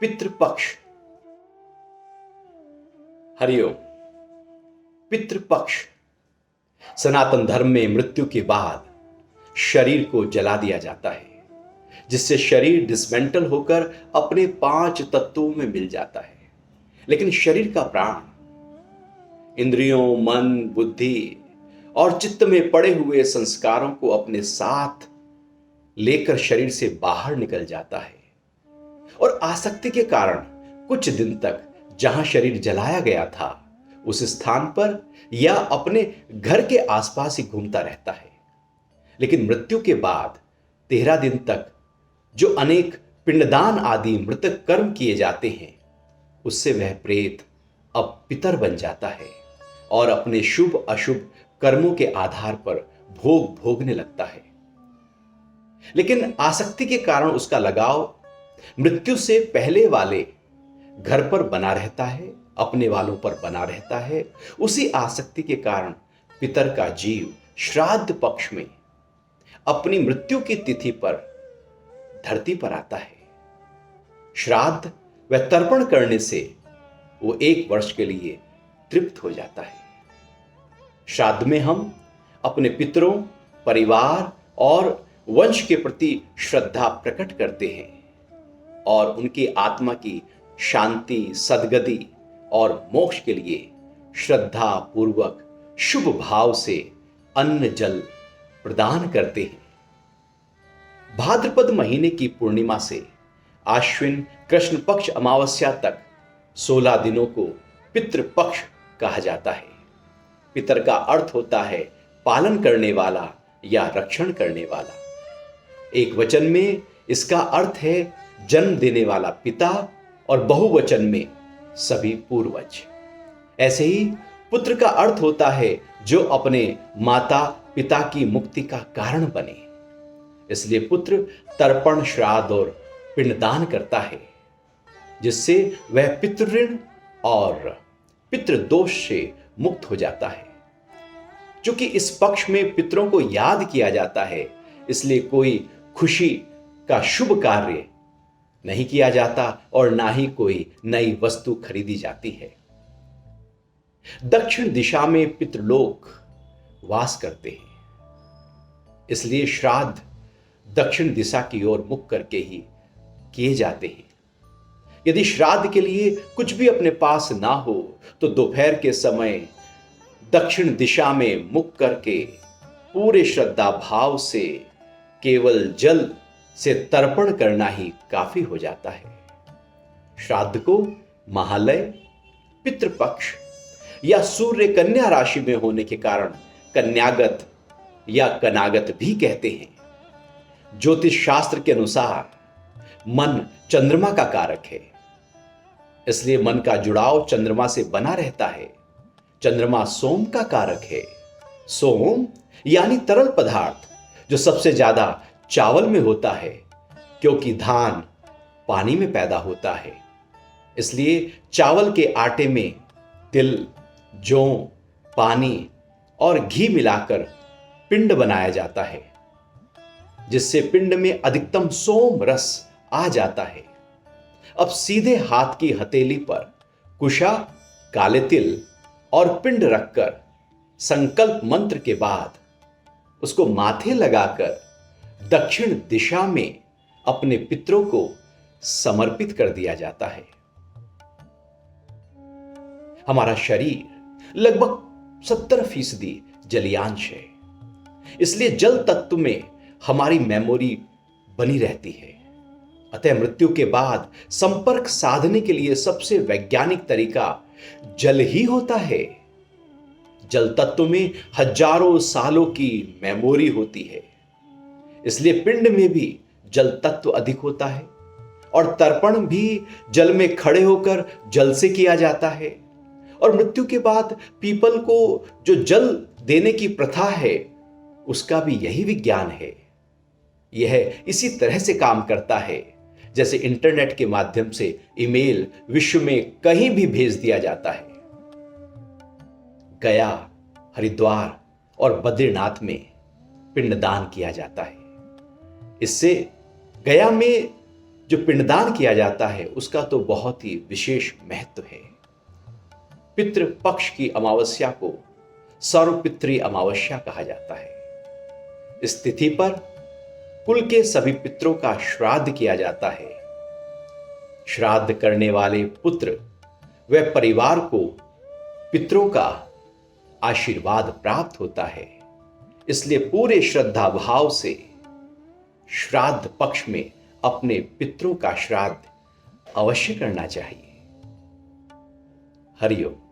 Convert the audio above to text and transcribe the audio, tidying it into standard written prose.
पितृपक्ष। हरिओम। पितृपक्ष सनातन धर्म में मृत्यु के बाद शरीर को जला दिया जाता है, जिससे शरीर डिसमेंटल होकर अपने 5 तत्वों में मिल जाता है। लेकिन शरीर का प्राण इंद्रियों, मन, बुद्धि और चित्त में पड़े हुए संस्कारों को अपने साथ लेकर शरीर से बाहर निकल जाता है और आसक्ति के कारण कुछ दिन तक जहां शरीर जलाया गया था उस स्थान पर या अपने घर के आसपास ही घूमता रहता है। लेकिन मृत्यु के बाद 13 दिन तक जो अनेक पिंडदान आदि मृतक कर्म किए जाते हैं, उससे वह प्रेत अब पितर बन जाता है और अपने शुभ अशुभ कर्मों के आधार पर भोग भोगने लगता है। लेकिन आसक्ति के कारण उसका लगाव मृत्यु से पहले वाले घर पर बना रहता है, अपने वालों पर बना रहता है। उसी आसक्ति के कारण पितर का जीव श्राद्ध पक्ष में अपनी मृत्यु की तिथि पर धरती पर आता है। श्राद्ध व तर्पण करने से वो 1 वर्ष के लिए तृप्त हो जाता है। श्राद्ध में हम अपने पितरों, परिवार और वंश के प्रति श्रद्धा प्रकट करते हैं और उनकी आत्मा की शांति, सद्गति और मोक्ष के लिए श्रद्धा पूर्वक शुभ भाव से अन्न जल प्रदान करते हैं। भाद्रपद महीने की पूर्णिमा से आश्विन कृष्ण पक्ष अमावस्या तक 16 दिनों को पितृपक्ष कहा जाता है। पितर का अर्थ होता है पालन करने वाला या रक्षण करने वाला। एक वचन में इसका अर्थ है जन्म देने वाला पिता और बहुवचन में सभी पूर्वज। ऐसे ही पुत्र का अर्थ होता है जो अपने माता पिता की मुक्ति का कारण बने। इसलिए पुत्र तर्पण, श्राद्ध और पिंडदान करता है, जिससे वह पितृऋण और पितृदोष से मुक्त हो जाता है। क्योंकि इस पक्ष में पितरों को याद किया जाता है, इसलिए कोई खुशी का शुभ कार्य नहीं किया जाता और ना ही कोई नई वस्तु खरीदी जाती है। दक्षिण दिशा में पितृलोक वास करते हैं, इसलिए श्राद्ध दक्षिण दिशा की ओर मुख करके ही किए जाते हैं। यदि श्राद्ध के लिए कुछ भी अपने पास ना हो तो दोपहर के समय दक्षिण दिशा में मुख करके पूरे श्रद्धा भाव से केवल जल से तर्पण करना ही काफी हो जाता है। श्राद्ध को महालय, पितृपक्ष या सूर्य कन्या राशि में होने के कारण कन्यागत या कनागत भी कहते हैं। ज्योतिष शास्त्र के अनुसार मन चंद्रमा का कारक है, इसलिए मन का जुड़ाव चंद्रमा से बना रहता है। चंद्रमा सोम का कारक है। सोम यानी तरल पदार्थ जो सबसे ज्यादा चावल में होता है, क्योंकि धान पानी में पैदा होता है, इसलिए चावल के आटे में तिल, जौ, पानी और घी मिलाकर पिंड बनाया जाता है, जिससे पिंड में अधिकतम सोम रस आ जाता है। अब सीधे हाथ की हथेली पर कुशा, काले तिल और पिंड रखकर संकल्प मंत्र के बाद उसको माथे लगाकर दक्षिण दिशा में अपने पितरों को समर्पित कर दिया जाता है। हमारा शरीर लगभग 70% जलीयांश है, इसलिए जल तत्व में हमारी मेमोरी बनी रहती है। अतः मृत्यु के बाद संपर्क साधने के लिए सबसे वैज्ञानिक तरीका जल ही होता है। जल तत्व में हजारों सालों की मेमोरी होती है, इसलिए पिंड में भी जल तत्व अधिक होता है और तर्पण भी जल में खड़े होकर जल से किया जाता है। और मृत्यु के बाद पीपल को जो जल देने की प्रथा है, उसका भी यही विज्ञान है। यह इसी तरह से काम करता है जैसे इंटरनेट के माध्यम से ईमेल विश्व में कहीं भी भेज दिया जाता है। गया, हरिद्वार और बद्रीनाथ में पिंडदान किया जाता है। इससे गया में जो पिंडदान किया जाता है उसका तो बहुत ही विशेष महत्व है। पितृ पक्ष की अमावस्या को सर्वपितृ अमावस्या कहा जाता है। इस तिथि पर कुल के सभी पितरों का श्राद्ध किया जाता है। श्राद्ध करने वाले पुत्र व परिवार को पितरों का आशीर्वाद प्राप्त होता है। इसलिए पूरे श्रद्धा भाव से श्राद्ध पक्ष में अपने पितरों का श्राद्ध अवश्य करना चाहिए। हरि ओम।